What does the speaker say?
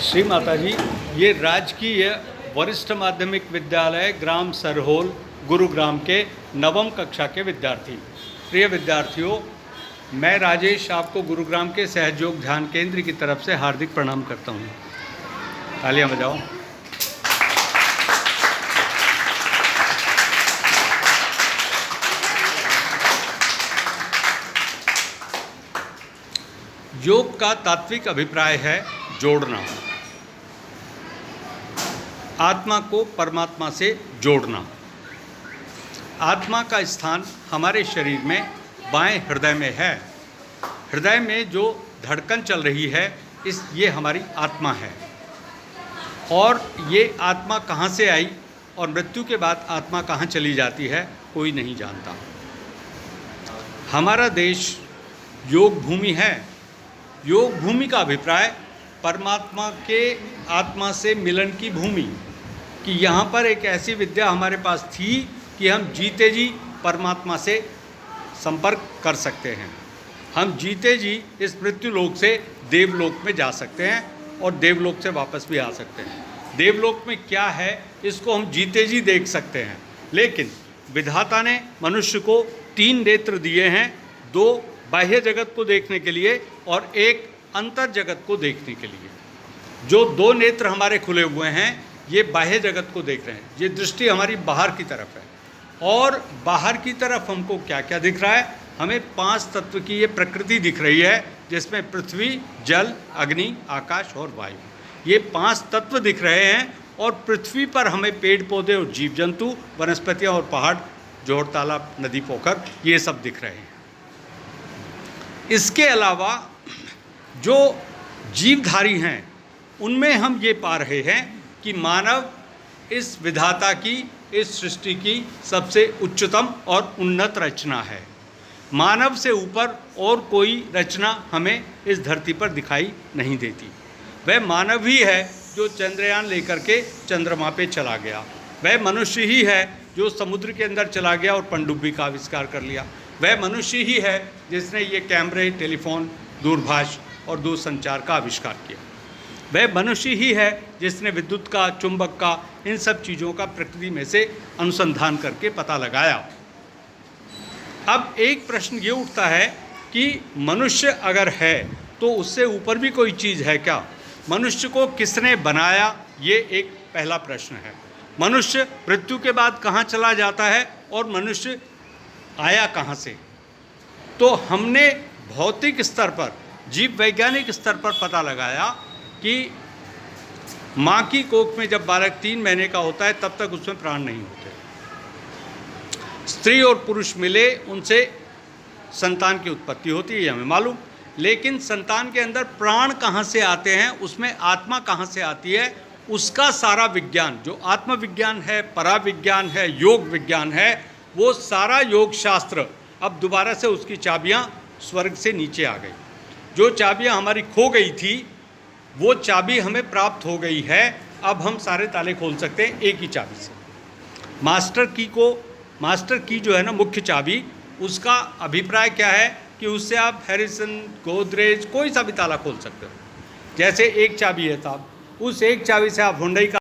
श्री माता जी, ये राजकीय वरिष्ठ माध्यमिक विद्यालय ग्राम सरहोल गुरुग्राम के नवम कक्षा के विद्यार्थी। प्रिय विद्यार्थियों, मैं राजेश आपको गुरुग्राम के सहयोग ध्यान केंद्र की तरफ से हार्दिक प्रणाम करता हूँ। तालियां बजाओ। योग का तात्विक अभिप्राय है जोड़ना, आत्मा को परमात्मा से जोड़ना। आत्मा का स्थान हमारे शरीर में बाएं हृदय में है। हृदय में जो धड़कन चल रही है ये हमारी आत्मा है। और ये आत्मा कहाँ से आई और मृत्यु के बाद आत्मा कहाँ चली जाती है, कोई नहीं जानता। हमारा देश योग भूमि है। योग भूमि का अभिप्राय परमात्मा के आत्मा से मिलन की भूमि, कि यहाँ पर एक ऐसी विद्या हमारे पास थी कि हम जीते जी परमात्मा से संपर्क कर सकते हैं। हम जीते जी इस मृत्यु लोक से देवलोक में जा सकते हैं और देवलोक से वापस भी आ सकते हैं। देवलोक में क्या है इसको हम जीते जी देख सकते हैं। लेकिन विधाता ने मनुष्य को 3 नेत्र दिए हैं, 2 बाह्य जगत को देखने के लिए और 1 अंतर जगत को देखने के लिए। जो 2 नेत्र हमारे खुले हुए हैं ये बाह्य जगत को देख रहे हैं। ये दृष्टि हमारी बाहर की तरफ है। और बाहर की तरफ हमको क्या क्या दिख रहा है? हमें 5 तत्व की ये प्रकृति दिख रही है, जिसमें पृथ्वी, जल, अग्नि, आकाश और वायु, ये 5 तत्व दिख रहे हैं। और पृथ्वी पर हमें पेड़ पौधे और जीव जंतु, वनस्पतियाँ और पहाड़, जोड़, तालाब, नदी, पोखर, ये सब दिख रहे हैं। इसके अलावा जो जीवधारी हैं उनमें हम ये पा रहे हैं कि मानव इस विधाता की, इस सृष्टि की सबसे उच्चतम और उन्नत रचना है। मानव से ऊपर और कोई रचना हमें इस धरती पर दिखाई नहीं देती। वह मानव ही है जो चंद्रयान लेकर के चंद्रमा पे चला गया। वह मनुष्य ही है जो समुद्र के अंदर चला गया और पनडुब्बी का आविष्कार कर लिया। वह मनुष्य ही है जिसने ये कैमरे, टेलीफोन, दूरभाष और दूरसंचार का आविष्कार किया। वह मनुष्य ही है जिसने विद्युत का, चुंबक का, इन सब चीज़ों का प्रकृति में से अनुसंधान करके पता लगाया। अब एक प्रश्न ये उठता है कि मनुष्य अगर है तो उससे ऊपर भी कोई चीज़ है क्या? मनुष्य को किसने बनाया, ये एक पहला प्रश्न है। मनुष्य मृत्यु के बाद कहाँ चला जाता है और मनुष्य आया कहाँ से? तो हमने भौतिक स्तर पर, जीव वैज्ञानिक स्तर पर पता लगाया कि माँ की कोख में जब बालक 3 महीने का होता है तब तक उसमें प्राण नहीं होते। स्त्री और पुरुष मिले, उनसे संतान की उत्पत्ति होती है, ये हमें मालूम। लेकिन संतान के अंदर प्राण कहाँ से आते हैं, उसमें आत्मा कहाँ से आती है, उसका सारा विज्ञान, जो आत्मविज्ञान है, पराविज्ञान है, योग विज्ञान है, वो सारा योग शास्त्र अब दोबारा से उसकी चाबियाँ स्वर्ग से नीचे आ गई। जो चाबियाँ हमारी खो गई थी वो चाबी हमें प्राप्त हो गई है। अब हम सारे ताले खोल सकते हैं एक ही चाबी से। मास्टर की जो है ना, मुख्य चाबी, उसका अभिप्राय क्या है कि उससे आप हैरिसन, गोदरेज, कोई सा भी ताला खोल सकते हो। जैसे एक चाबी है साहब, उस एक चाबी से आप हुंडई का